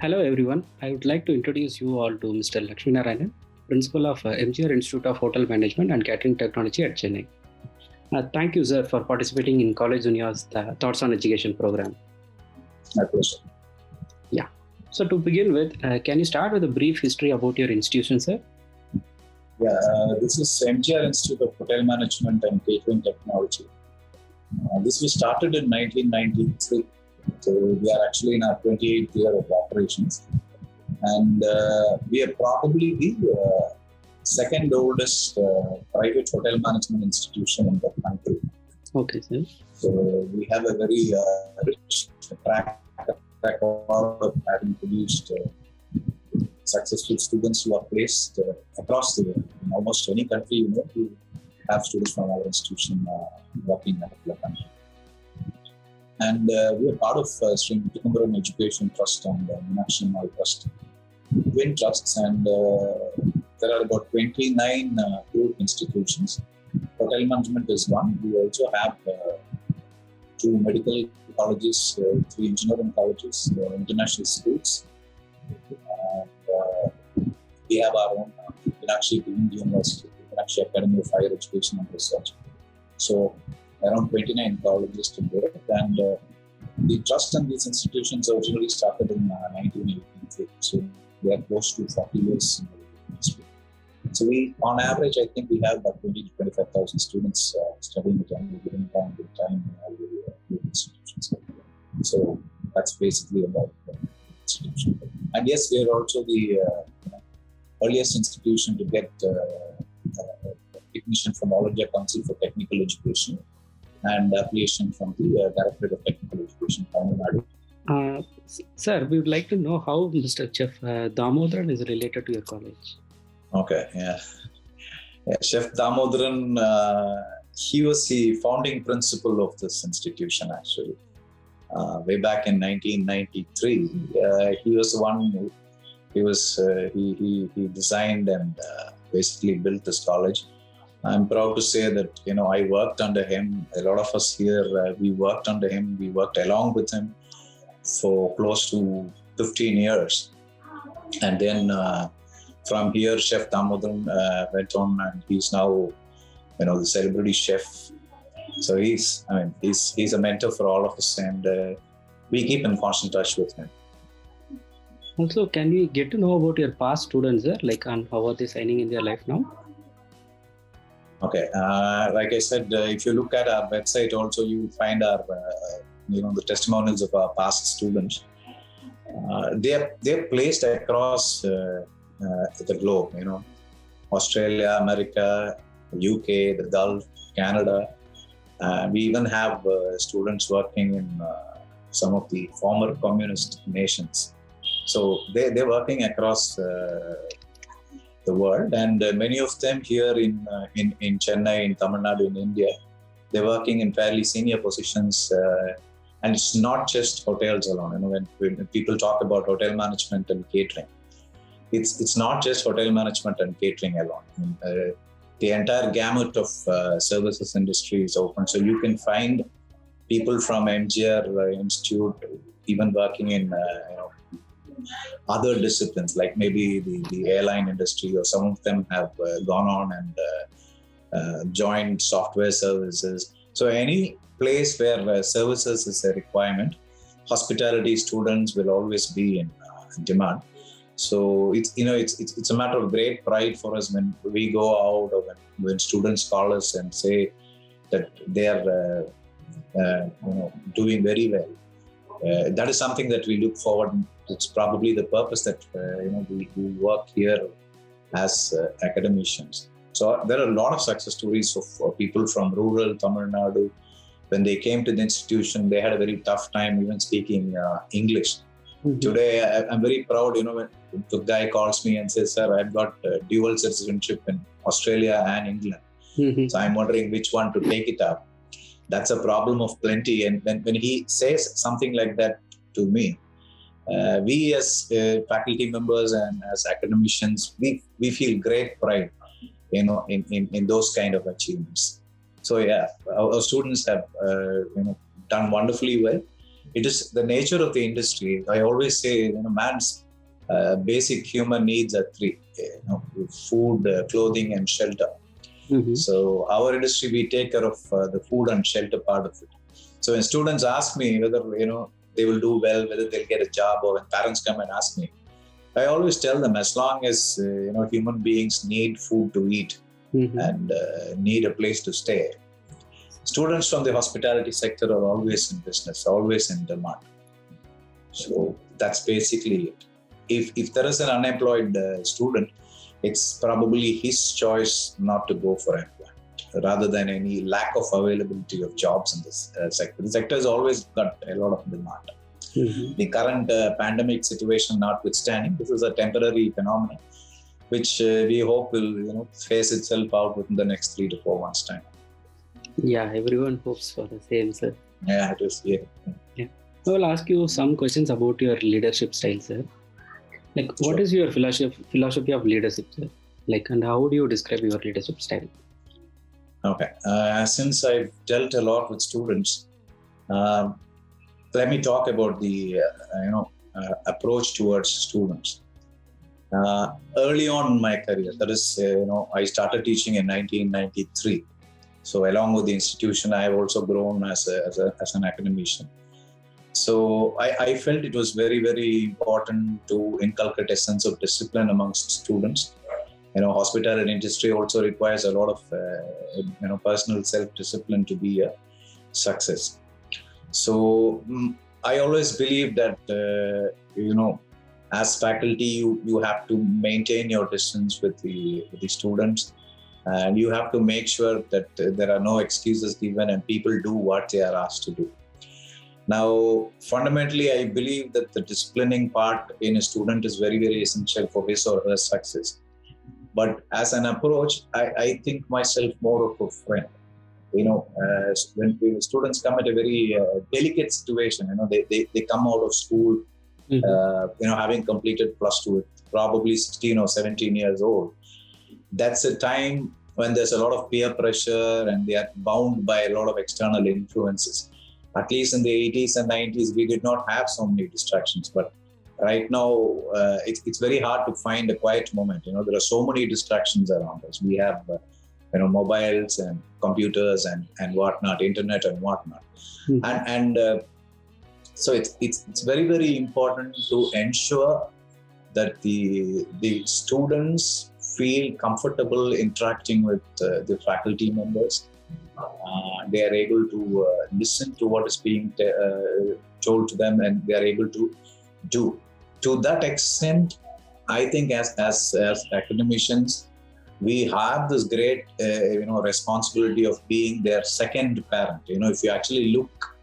Hello everyone, I would like to introduce you all to Mr. Lakshmi Narayan, Principal of MGR Institute of Hotel Management and Catering Technology at Chennai. Thank you, sir, for participating in Collegedunia's Thoughts on Education program. My pleasure. Yeah. So to begin with, can you start with a brief history about your institution, sir? Yeah, this is MGR Institute of Hotel Management and Catering Technology. This was started in 1993. So we are actually in our 28th year of operations. And we are probably the second oldest private hotel management institution in the country. Okay, sir. So we have a very rich track record of having produced successful students who are placed across the world. In almost any country, we have students from our institution working in a particular country. And we are part of Sri Chidambaram Education Trust and Meenakshi Ammal Trust, twin trusts, and there are about 29 group institutions. Hotel management is one. We also have 2 medical colleges, 3 engineering colleges, international schools. We have our own Meenakshi University, Meenakshi Academy of Higher Education and Research. So around 29 colleges to date, and the trust and these institutions originally started in 1983. So we are close to 40 years in the industry. So we, on average, I think we have about 20 to 25,000 students studying at any given time in all the institutions. So that's basically about the institution. And yes, we are also the earliest institution to get recognition from All India Council for Technical Education and affiliation from the Directorate of Technical Education, Tamil Nadu. Sir, we would like to know how Mr. Chef Damodaran is related to your college. Okay, yeah. Chef Damodaran, he was the founding principal of this institution actually. Way back in 1993, he was the one he designed and basically built this college. I'm proud to say that, I worked under him. A lot of us here, we worked under him. We worked along with him for close to 15 years. And then from here, Chef Damodaran went on, and he's now, the celebrity chef. So he's a mentor for all of us, and we keep in constant touch with him. Also, can we get to know about your past students, sir? And how are they signing in their life now? Okay, like I said, if you look at our website, also you find our, the testimonials of our past students. They're placed across the globe. Australia, America, UK, the Gulf, Canada. We even have students working in some of the former communist nations. So they're working across the world, and many of them here in Chennai, in Tamil Nadu, in India, they're working in fairly senior positions. And it's not just hotels alone. When people talk about hotel management and catering, it's not just hotel management and catering alone. The entire gamut of services industry is open. So you can find people from MGR Institute even working in other disciplines, like maybe the airline industry, or some of them have gone on and joined software services. So any place where services is a requirement, hospitality students will always be in demand. So it's a matter of great pride for us when we go out, or when students call us and say that they are doing very well. That is something that we look forward. It's probably the purpose that we work here as academicians. So there are a lot of success stories of people from rural Tamil Nadu. When they came to the institution, they had a very tough time even speaking English. Mm-hmm. Today, I'm very proud, when the guy calls me and says, "Sir, I've got dual citizenship in Australia and England." Mm-hmm. So I'm wondering which one to take it up. That's a problem of plenty. And when he says something like that to me, we as faculty members and as academicians, we feel great pride, in those kind of achievements. So yeah, our students have done wonderfully well. it is the nature of the industry. I always say, man's basic human needs are three: food, clothing, and shelter. Mm-hmm. So our industry, we take care of the food and shelter part of it. So when students ask me whether they will do well, whether they'll get a job, or when parents come and ask me, I always tell them, as long as human beings need food to eat and need a place to stay, students from the hospitality sector are always in business, always in demand. So that's basically it. If there is an unemployed student, it's probably his choice not to go for employment, rather than any lack of availability of jobs in this sector. The sector has always got a lot of demand. Mm-hmm. The current pandemic situation notwithstanding, this is a temporary phenomenon, which we hope will phase itself out within the next 3 to 4 months' time. Yeah, everyone hopes for the same, sir. Yeah, it is. Yeah. I will ask you some questions about your leadership style, sir. What is your philosophy of leadership, sir? And how do you describe your leadership style? Okay. Since I've dealt a lot with students, let me talk about the approach towards students. Early on in my career, that is, I started teaching in 1993. So along with the institution, I have also grown as an academician. So I felt it was very, very important to inculcate a sense of discipline amongst students. Hospitality industry also requires a lot of personal self-discipline to be a success. So I always believe that as faculty, you have to maintain your distance with the students, and you have to make sure that there are no excuses given and people do what they are asked to do. Now, fundamentally, I believe that the disciplining part in a student is very, very essential for his or her success. But as an approach, I think myself more of a friend. When students come at a very delicate situation, they come out of school, having completed +2, probably 16 or 17 years old. That's a time when there's a lot of peer pressure and they are bound by a lot of external influences. At least in the 80s and 90s, we did not have so many distractions. But right now, it's very hard to find a quiet moment. There are so many distractions around us. We have, mobiles and computers and whatnot, internet and whatnot. So it's very, very important to ensure that the students feel comfortable interacting with the faculty members. They are able to listen to what is being told to them, and they are able to do. To that extent, I think as academicians, we have this great responsibility of being their second parent. If you actually look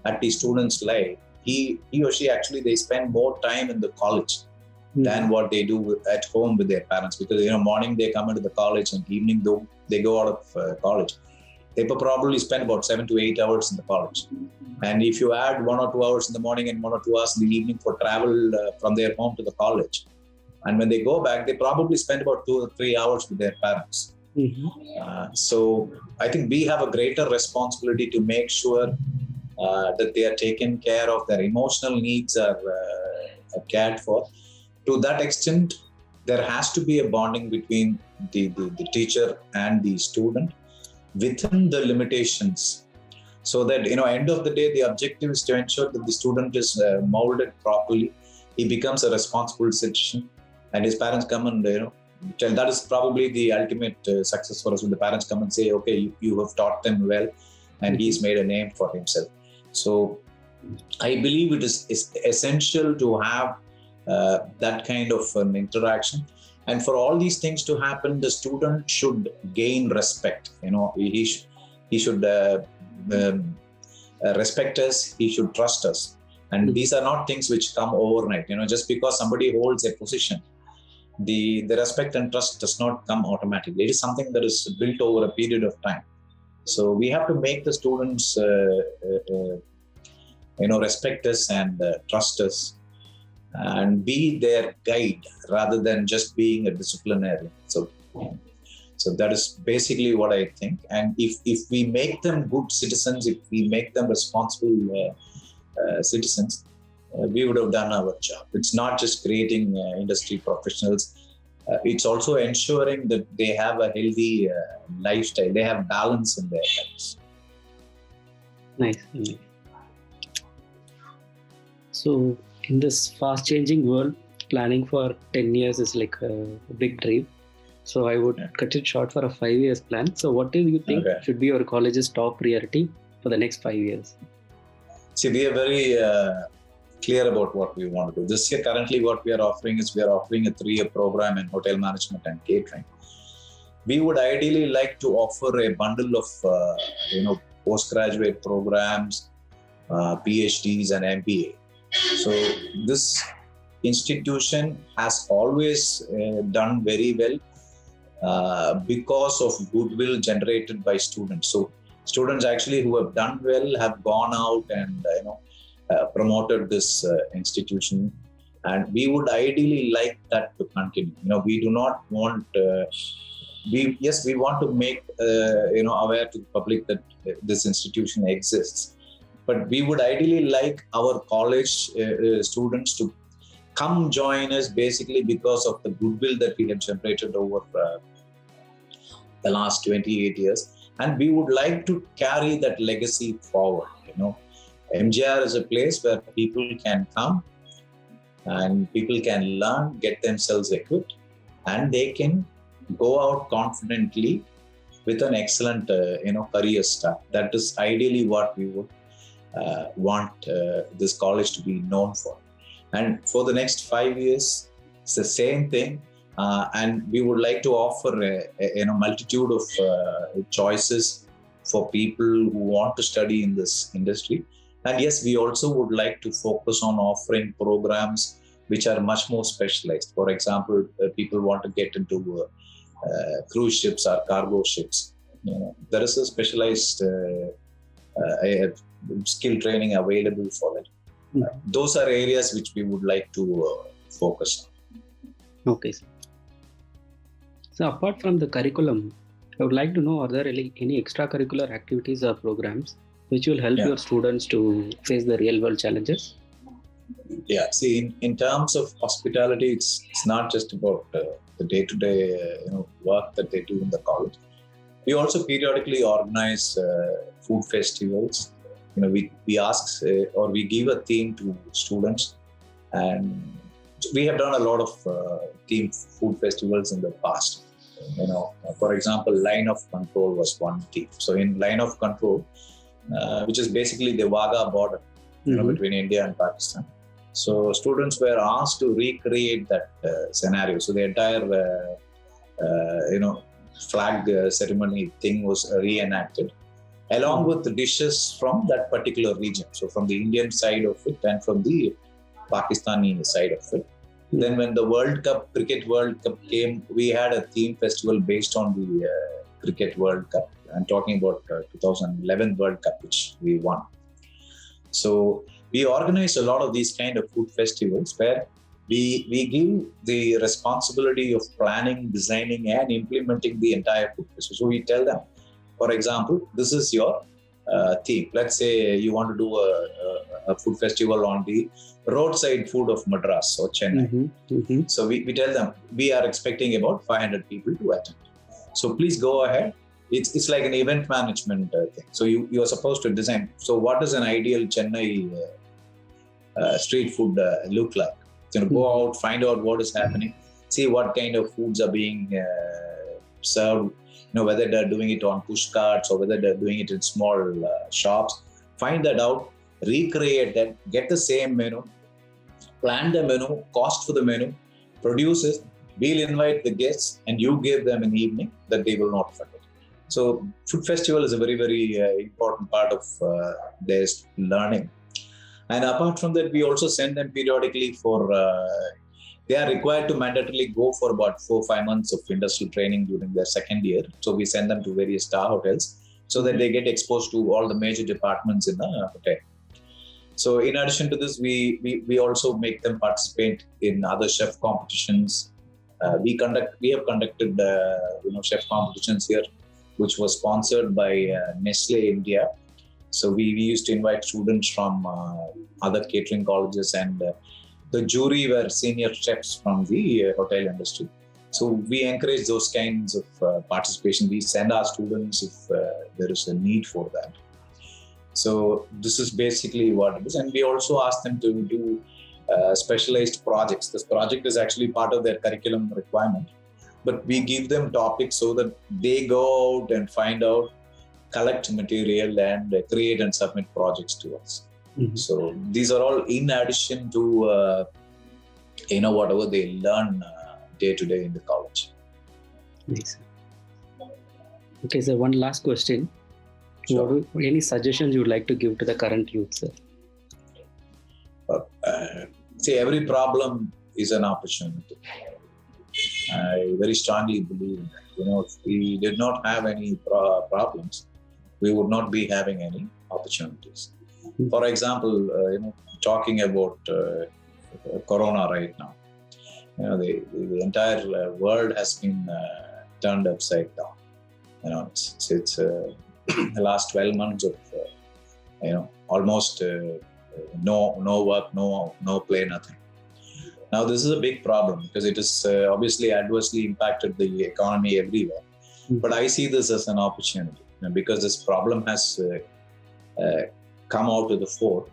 at the student's life, he or she actually, they spend more time in the college than what they do at home with their parents, because morning they come into the college and evening though they go out of college. They probably spend about 7 to 8 hours in the college. And if you add 1 or 2 hours in the morning and 1 or 2 hours in the evening for travel from their home to the college, and when they go back, they probably spend about 2 or 3 hours with their parents. So I think we have a greater responsibility to make sure that they are taken care of, their emotional needs are cared for. To that extent, there has to be a bonding between the teacher and the student within the limitations, so that end of the day, the objective is to ensure that the student is molded properly. He becomes a responsible citizen, and his parents come and tell. That is probably the ultimate success for us, when the parents come and say, okay, you have taught them well, and he's made a name for himself. So I believe it is essential to have that kind of an interaction. And for all these things to happen, the student should gain respect. He should respect us. He should trust us. And these are not things which come overnight. Just because somebody holds a position, the respect and trust does not come automatically. It is something that is built over a period of time. So we have to make the students, respect us and trust us, and be their guide rather than just being a disciplinarian. So that is basically what I think. And if we make them good citizens, if we make them responsible citizens, we would have done our job. It's not just creating industry professionals. It's also ensuring that they have a healthy lifestyle. They have balance in their lives. Nice. So, in this fast-changing world, planning for 10 years is like a big dream. So, I would cut it short for a 5 years plan. So, what do you think should be your college's top priority for the next 5 years? See, we are very clear about what we want to do. This year, currently, what we are offering is we are offering a 3-year program in hotel management and catering. We would ideally like to offer a bundle of, postgraduate programs, PhDs, and MBA. So this institution has always done very well because of goodwill generated by students. So students actually who have done well have gone out and promoted this institution, and we would ideally like that to continue. We do not want. We want to make aware to the public that this institution exists, but we would ideally like our college students to come join us basically because of the goodwill that we have generated over the last 28 years, and we would like to carry that legacy forward. MGR is a place where people can come and people can learn, get themselves equipped, and they can go out confidently with an excellent career start. That is ideally what we would want this college to be known for. And for the next 5 years, it's the same thing. And we would like to offer a multitude of choices for people who want to study in this industry. And yes, we also would like to focus on offering programs which are much more specialized. For example, people want to get into cruise ships or cargo ships. There is a specialized skill training available for it. Those are areas which we would like to focus on. Okay, sir. So apart from the curriculum, I would like to know, are there any extracurricular activities or programs which will help your students to face the real world challenges? Yeah, see, in terms of hospitality, it's not just about the day-to-day work that they do in the college. We also periodically organize food festivals. We ask or we give a theme to students, and we have done a lot of theme food festivals in the past. For example, line of control was one theme. So in line of control, which is basically the Wagah border, between India and Pakistan. So students were asked to recreate that scenario. So the entire, flag ceremony thing was reenacted, along with the dishes from that particular region. So from the Indian side of it and from the Pakistani side of it. Then when the Cricket World Cup came, we had a theme festival based on the Cricket World Cup. I'm talking about 2011 World Cup, which we won. So we organized a lot of these kind of food festivals where we give the responsibility of planning, designing, and implementing the entire food festival. So we tell them, for example, this is your theme. Let's say you want to do a food festival on the roadside food of Madras or Chennai. So we tell them, we are expecting about 500 people to attend. So please go ahead. It's like an event management thing. So you are supposed to design. So what does an ideal Chennai street food look like? Go out, find out what is happening, see what kind of foods are being served, whether they're doing it on push carts or whether they're doing it in small shops. Find that out, recreate that, get the same menu, plan the menu, cost for the menu, produce it, we'll invite the guests, and you give them an evening that they will not forget. So food festival is a very, very important part of their learning. And apart from that, we also send them periodically for, they are required to mandatorily go for about 4-5 months of industrial training during their second year. So we send them to various star hotels so that they get exposed to all the major departments in the hotel. So in addition to this, we also make them participate in other chef competitions. We have conducted chef competitions here, which was sponsored by Nestle India. So we used to invite students from other catering colleges, and the jury were senior chefs from the hotel industry. So we encourage those kinds of participation. We send our students if there is a need for that. So this is basically what it is. And we also ask them to do specialized projects. This project is actually part of their curriculum requirement, but we give them topics so that they go out and find out, collect material, and create and submit projects to us. Mm-hmm. So these are all in addition to whatever they learn day to day in the college. Nice. Okay, so one last question. Sure. Any suggestions you would like to give to the current youth, sir? See, every problem is an opportunity. I very strongly believe in that. If we did not have any problems, we would not be having any opportunities. Mm-hmm. For example, talking about Corona right now, the entire world has been turned upside down. It's the last 12 months of almost no work, no play, nothing. Now this is a big problem because it has obviously adversely impacted the economy everywhere. Mm-hmm. But I see this as an opportunity because this problem has come out to the fore.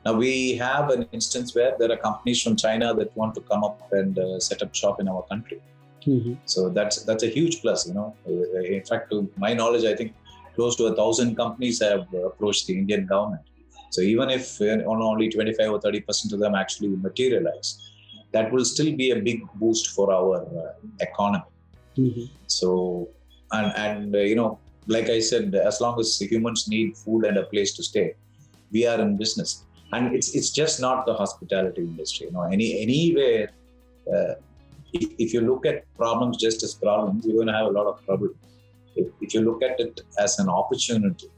Now we have an instance where there are companies from China that want to come up and set up shop in our country. Mm-hmm. So that's a huge plus. In fact, to my knowledge, I think close to 1,000 companies have approached the Indian government. So even if only 25 or 30% of them actually materialize, that will still be a big boost for our economy. Mm-hmm. So, and like I said, as long as humans need food and a place to stay, we are in business. And it's just not the hospitality industry. Anywhere, if you look at problems just as problems, you're going to have a lot of trouble. If you look at it as an opportunity,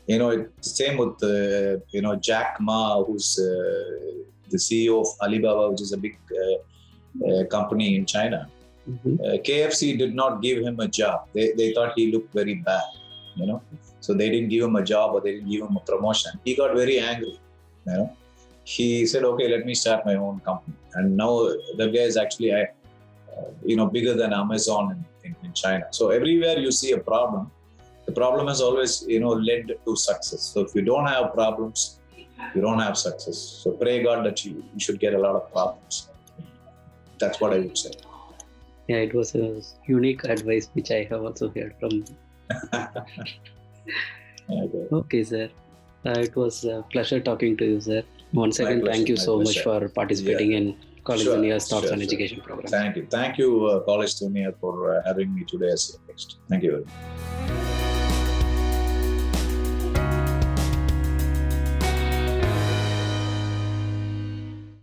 it's the same with Jack Ma, who's the CEO of Alibaba, which is a big company in China. Mm-hmm. KFC did not give him a job. They thought he looked very bad, so they didn't give him a job or they didn't give him a promotion. He got very angry. He said, "Okay, let me start my own company." And now the guy is actually bigger than Amazon in China. So everywhere you see a problem, the problem has always led to success. So if you don't have problems, you don't have success. So pray God that you should get a lot of problems. That's what I would say. Yeah, it was a unique advice which I have also heard from. Okay, sir. It was a pleasure talking to you, sir. Once again, thank you so much for participating in Collegedunia's Thoughts on Education program. Thank you, Collegedunia, for having me today as your guest. Thank you very much.